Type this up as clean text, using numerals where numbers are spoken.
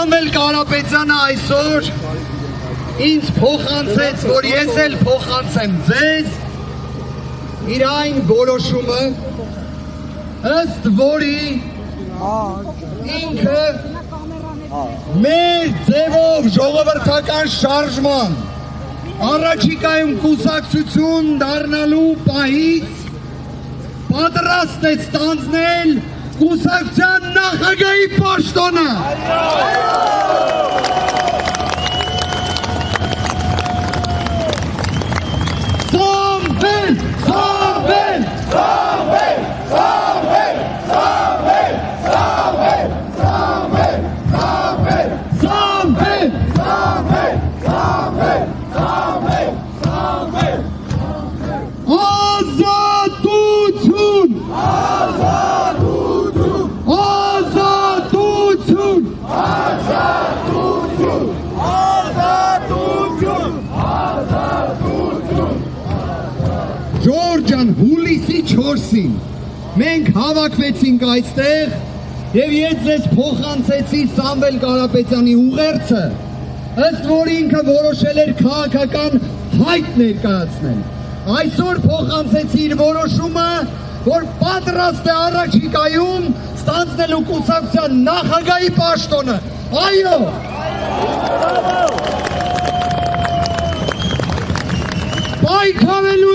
Սամվել Կարապետյանը այսօր ինձ փոխանցեց, որ ես էլ փոխանցեմ ձեզ իր այն որոշումը, ըստ որի ինքը մեր ձևով ժողովրդական շարժման առաջիկայում կուսակցություն դառնալու պահից պատրաստ է ստանձնել կուսակցության նախագահի պաշտոնը։ Սամվել, Սամվել, Սամվել, Սամվել, Սամվել, Սամվել, Սամվել, Սամվել, Սամվել, Սամվել, Սամվել, Սամվել, Սամվել, ազատություն, ազատություն, ազատություն, ազատություն, ազատություն, ազատություն։ Ժորժան, հուլիսի 4-ին մենք հավաքվեցինք այստեղ եւ ես ձեզ փոխանցեցի Սամվել Կարապետյանի ուղերձը, ըստ որի ինքը որոշել էր քաղաքական հայտ ներկայացնել։ Այսօր փոխանցեցի իր որոշումը, որ պատրաստ է առաջիկայում ստանձնելու կուսակցության նախագահի պաշտոնը։ Այո։ Պայքարելու